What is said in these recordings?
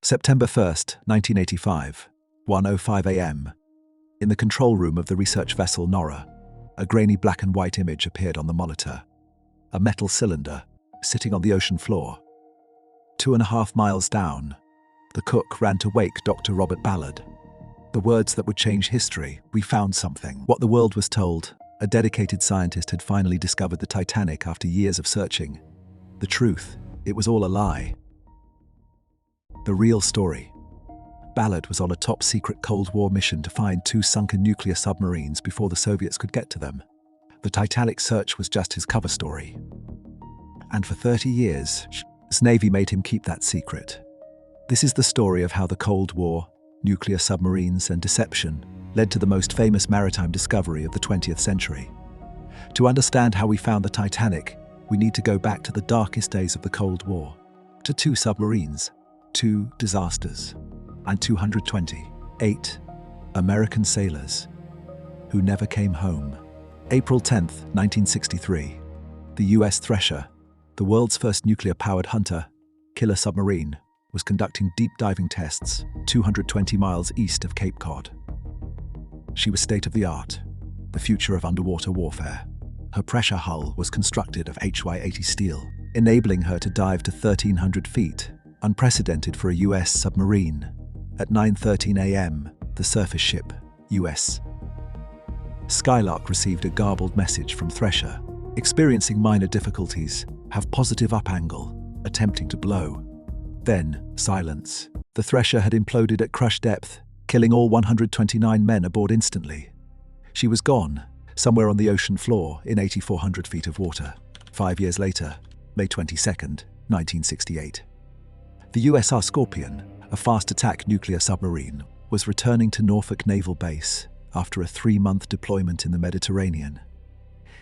September 1st, 1985, 1:05 a.m. In the control room of the research vessel Nora, a grainy black and white image appeared on the monitor. A metal cylinder, sitting on the ocean floor. 2.5 miles down, the cook ran to wake Dr. Robert Ballard. The words that would change history: "We found something." What the world was told: a dedicated scientist had finally discovered the Titanic after years of searching. The truth: it was all a lie. The real story. Ballard was on a top-secret Cold War mission to find 2 sunken nuclear submarines before the Soviets could get to them. The Titanic search was just his cover story. And for 30 years, his Navy made him keep that secret. This is the story of how the Cold War, nuclear submarines, and deception led to the most famous maritime discovery of the 20th century. To understand how we found the Titanic, we need to go back to the darkest days of the Cold War, to 2 submarines, 2 disasters, and 228 American sailors who never came home. April 10th, 1963. The US Thresher, the world's first nuclear-powered hunter-killer submarine, was conducting deep diving tests 220 miles east of Cape Cod. She was state-of-the-art, the future of underwater warfare. Her pressure hull was constructed of HY-80 steel, enabling her to dive to 1,300 feet, unprecedented for a US submarine. At 9:13 a.m., the surface ship, US Skylark, received a garbled message from Thresher, experiencing minor difficulties, have positive up angle, attempting to blow. Then, silence. The Thresher had imploded at crush depth, killing all 129 men aboard instantly. She was gone, somewhere on the ocean floor in 8,400 feet of water. 5 years later, May 22nd, 1968. The USR Scorpion, a fast-attack nuclear submarine, was returning to Norfolk Naval Base after a 3-month deployment in the Mediterranean.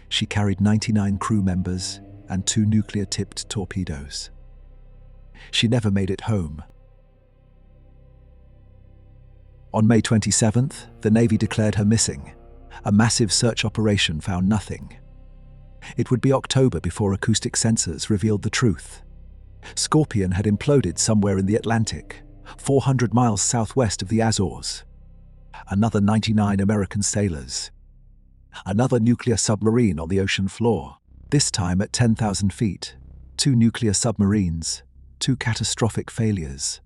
She carried 99 crew members and 2 nuclear-tipped torpedoes. She never made it home. On May 27th, the Navy declared her missing. A massive search operation found nothing. It would be October before acoustic sensors revealed the truth. Scorpion had imploded somewhere in the Atlantic, 400 miles southwest of the Azores. Another 99 American sailors. Another nuclear submarine on the ocean floor, this time at 10,000 feet. 2 nuclear submarines, 2 catastrophic failures.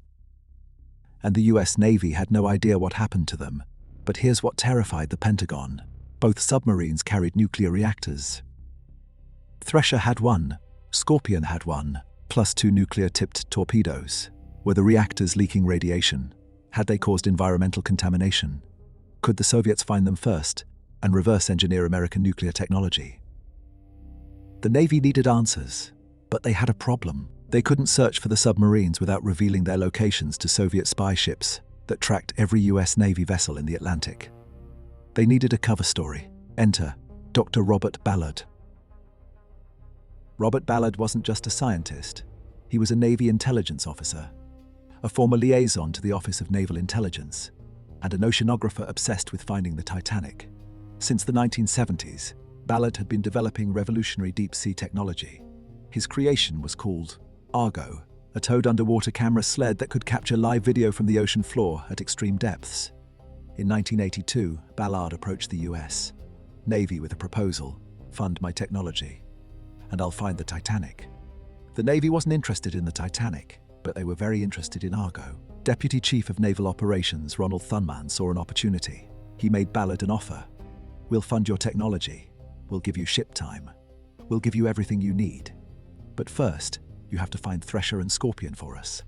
And the US Navy had no idea what happened to them. But here's what terrified the Pentagon. Both submarines carried nuclear reactors. Thresher had 1, Scorpion had 1, plus 2 nuclear-tipped torpedoes. Were the reactors leaking radiation? Had they caused environmental contamination? Could the Soviets find them first and reverse engineer American nuclear technology? The Navy needed answers, but they had a problem. They couldn't search for the submarines without revealing their locations to Soviet spy ships that tracked every US Navy vessel in the Atlantic. They needed a cover story. Enter Dr. Robert Ballard. Robert Ballard wasn't just a scientist. He was a Navy intelligence officer, a former liaison to the Office of Naval Intelligence, and an oceanographer obsessed with finding the Titanic. Since the 1970s, Ballard had been developing revolutionary deep-sea technology. His creation was called Argo, a towed underwater camera sled that could capture live video from the ocean floor at extreme depths. In 1982, Ballard approached the US Navy with a proposal: fund my technology, and I'll find the Titanic. The Navy wasn't interested in the Titanic, but they were very interested in Argo. Deputy Chief of Naval Operations Ronald Thunman saw an opportunity. He made Ballard an offer. "We'll fund your technology. We'll give you ship time. We'll give you everything you need. But first, you have to find Thresher and Scorpion for us.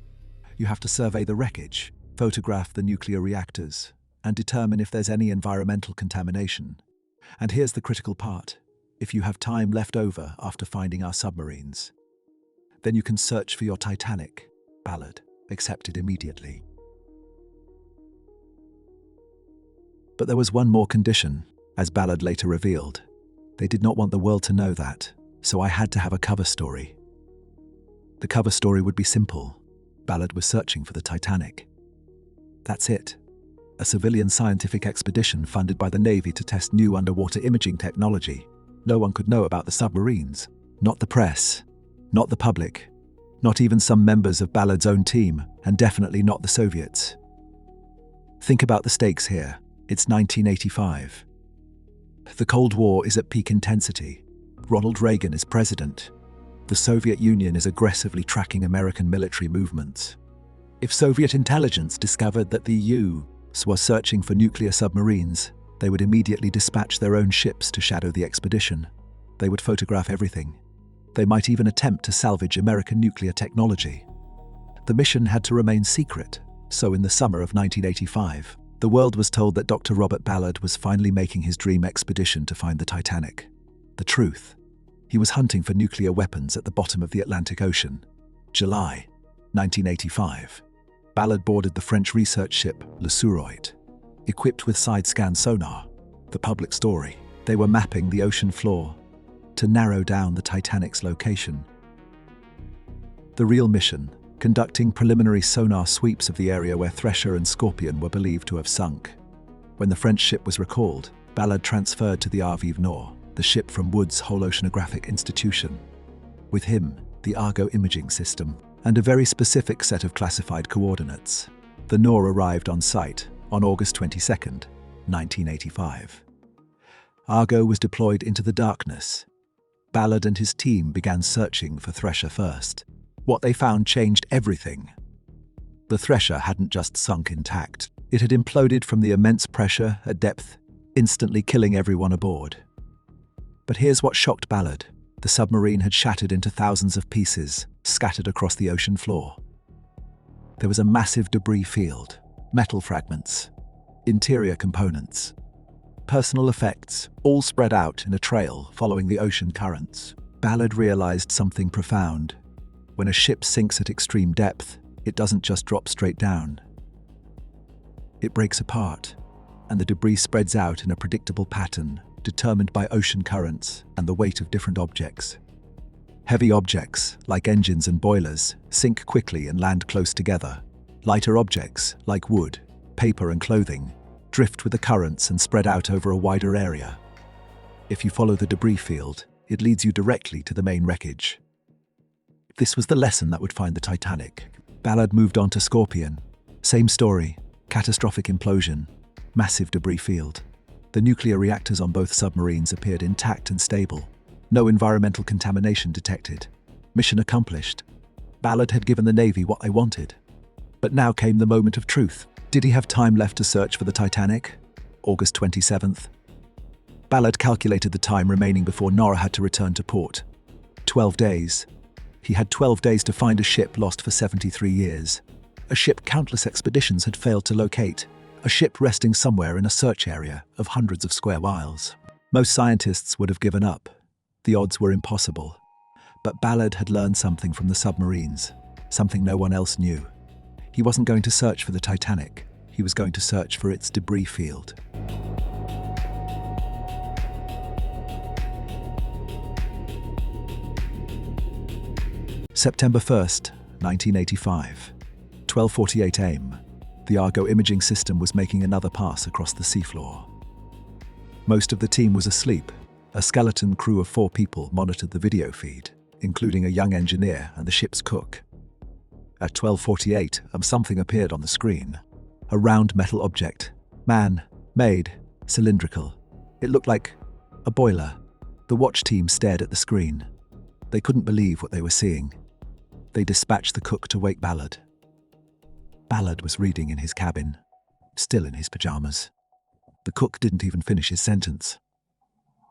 You have to survey the wreckage, photograph the nuclear reactors, and determine if there's any environmental contamination. And here's the critical part. If you have time left over after finding our submarines, then you can search for your Titanic." Ballard accepted immediately. But there was one more condition, as Ballard later revealed. They did not want the world to know that, so I had to have a cover story. The cover story would be simple. Ballard was searching for the Titanic. That's it. A civilian scientific expedition funded by the Navy to test new underwater imaging technology. No one could know about the submarines. Not the press. Not the public. Not even some members of Ballard's own team, and definitely not the Soviets. Think about the stakes here. It's 1985. The Cold War is at peak intensity. Ronald Reagan is president. The Soviet Union is aggressively tracking American military movements. If Soviet intelligence discovered that the U.S. was searching for nuclear submarines, they would immediately dispatch their own ships to shadow the expedition. They would photograph everything. They might even attempt to salvage American nuclear technology. The mission had to remain secret, so in the summer of 1985, the world was told that Dr. Robert Ballard was finally making his dream expedition to find the Titanic. The truth: he was hunting for nuclear weapons at the bottom of the Atlantic Ocean. July 1985. Ballard boarded the French research ship Le Shrouded, equipped with side-scan sonar. The public story: they were mapping the ocean floor to narrow down the Titanic's location. The real mission: conducting preliminary sonar sweeps of the area where Thresher and Scorpion were believed to have sunk. When the French ship was recalled, Ballard transferred to the Arvive Nord, the ship from Wood's Whole Oceanographic Institution. With him, the Argo imaging system, and a very specific set of classified coordinates. The Nord arrived on site on August 22, 1985. Argo was deployed into the darkness. Ballard and his team began searching for Thresher first. What they found changed everything. The Thresher hadn't just sunk intact. It had imploded from the immense pressure at depth, instantly killing everyone aboard. But here's what shocked Ballard. The submarine had shattered into thousands of pieces, scattered across the ocean floor. There was a massive debris field, metal fragments, interior components, personal effects, all spread out in a trail following the ocean currents. Ballard realized something profound. When a ship sinks at extreme depth, it doesn't just drop straight down. It breaks apart, and the debris spreads out in a predictable pattern, determined by ocean currents and the weight of different objects. Heavy objects, like engines and boilers, sink quickly and land close together. Lighter objects, like wood, paper and clothing, drift with the currents and spread out over a wider area. If you follow the debris field, it leads you directly to the main wreckage. This was the lesson that would find the Titanic. Ballard moved on to Scorpion. Same story: catastrophic implosion, massive debris field. The nuclear reactors on both submarines appeared intact and stable. No environmental contamination detected. Mission accomplished. Ballard had given the Navy what they wanted. But now came the moment of truth. Did he have time left to search for the Titanic? August 27th. Ballard calculated the time remaining before Nora had to return to port. 12 days. He had 12 days to find a ship lost for 73 years. A ship countless expeditions had failed to locate. A ship resting somewhere in a search area of hundreds of square miles. Most scientists would have given up. The odds were impossible. But Ballard had learned something from the submarines, something no one else knew. He wasn't going to search for the Titanic. He was going to search for its debris field. September 1st, 1985. 12:48 a.m. The Argo imaging system was making another pass across the seafloor. Most of the team was asleep. A skeleton crew of 4 people monitored the video feed, including a young engineer and the ship's cook. At 12:48, something appeared on the screen. A round metal object. Man-made, cylindrical. It looked like a boiler. The watch team stared at the screen. They couldn't believe what they were seeing. They dispatched the cook to wake Ballard. Ballard was reading in his cabin, still in his pajamas. The cook didn't even finish his sentence.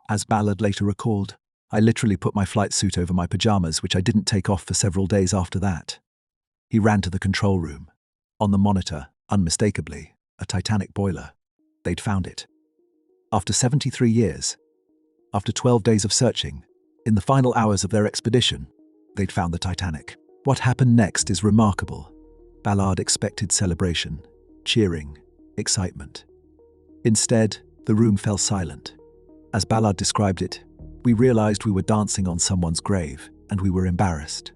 As Ballard later recalled, "I literally put my flight suit over my pajamas, which I didn't take off for several days after that." He ran to the control room. On the monitor, unmistakably, a Titanic boiler. They'd found it. After 73 years, after 12 days of searching, in the final hours of their expedition, they'd found the Titanic. What happened next is remarkable. Ballard expected celebration, cheering, excitement. Instead, the room fell silent. As Ballard described it, "We realized we were dancing on someone's grave, and we were embarrassed."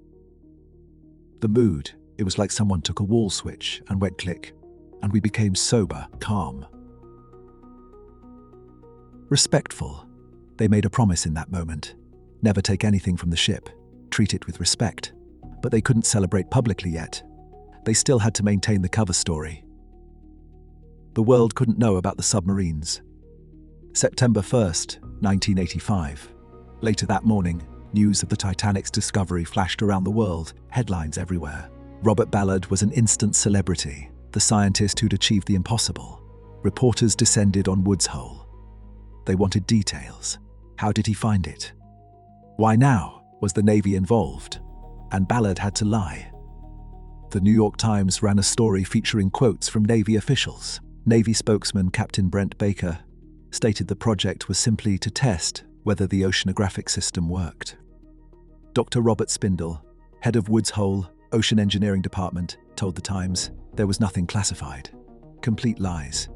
The mood, it was like someone took a wall switch and went click, and we became sober, calm. Respectful. They made a promise in that moment. Never take anything from the ship. Treat it with respect. but they couldn't celebrate publicly yet. They still had to maintain the cover story. The world couldn't know about the submarines. September 1st, 1985. Later that morning, news of the Titanic's discovery flashed around the world, headlines everywhere. Robert Ballard was an instant celebrity, the scientist who'd achieved the impossible. Reporters descended on Woods Hole. They wanted details. How did he find it? Why now? Was the Navy involved? And Ballard had to lie. The New York Times ran a story featuring quotes from Navy officials. Navy spokesman Captain Brent Baker stated the project was simply to test whether the oceanographic system worked. Dr. Robert Spindle, head of Woods Hole Ocean Engineering Department, told the Times there was nothing classified. Complete lies.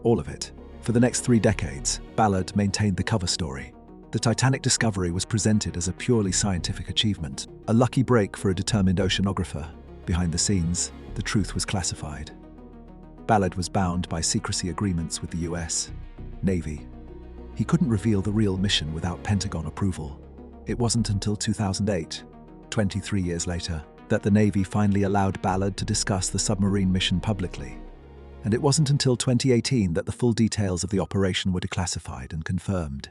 All of it. For the next 3 decades, Ballard maintained the cover story. The Titanic discovery was presented as a purely scientific achievement, a lucky break for a determined oceanographer. Behind the scenes, the truth was classified. Ballard was bound by secrecy agreements with the US Navy. He couldn't reveal the real mission without Pentagon approval. It wasn't until 2008, 23 years later, that the Navy finally allowed Ballard to discuss the submarine mission publicly. And it wasn't until 2018 that the full details of the operation were declassified and confirmed.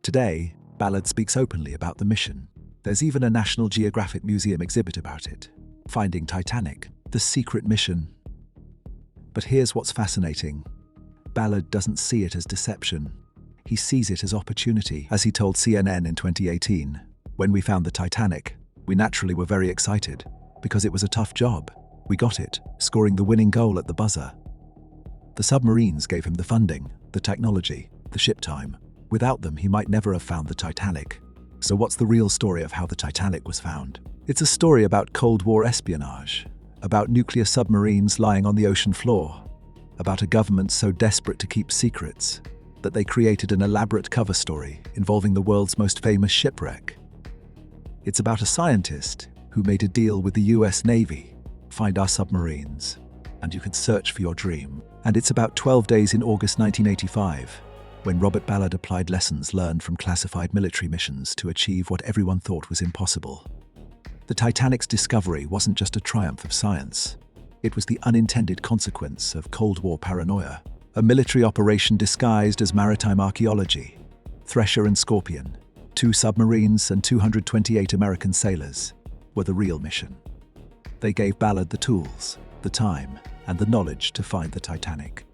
Today, Ballard speaks openly about the mission. There's even a National Geographic Museum exhibit about it. Finding Titanic, the secret mission. But here's what's fascinating. Ballard doesn't see it as deception. He sees it as opportunity, as he told CNN in 2018. When we found the Titanic, we naturally were very excited, because it was a tough job. We got it, scoring the winning goal at the buzzer. The submarines gave him the funding, the technology, the ship time. Without them, he might never have found the Titanic. So what's the real story of how the Titanic was found? It's a story about Cold War espionage, about nuclear submarines lying on the ocean floor, about a government so desperate to keep secrets that they created an elaborate cover story involving the world's most famous shipwreck. It's about a scientist who made a deal with the US Navy. Find our submarines, and you can search for your dream. And it's about 12 days in August 1985, when Robert Ballard applied lessons learned from classified military missions to achieve what everyone thought was impossible. The Titanic's discovery wasn't just a triumph of science. It was the unintended consequence of Cold War paranoia, a military operation disguised as maritime archaeology. Thresher and Scorpion, 2 submarines and 228 American sailors, were the real mission. They gave Ballard the tools, the time, and the knowledge to find the Titanic.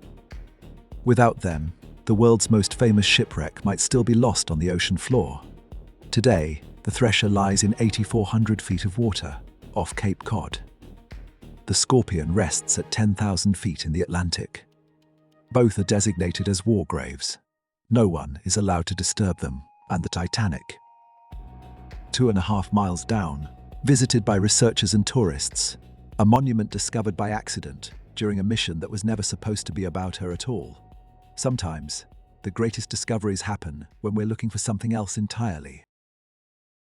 Without them, the world's most famous shipwreck might still be lost on the ocean floor. Today, the Thresher lies in 8,400 feet of water, off Cape Cod. The Scorpion rests at 10,000 feet in the Atlantic. Both are designated as war graves. No one is allowed to disturb them, and the Titanic, 2.5 miles down, visited by researchers and tourists, a monument discovered by accident during a mission that was never supposed to be about her at all. Sometimes, the greatest discoveries happen when we're looking for something else entirely.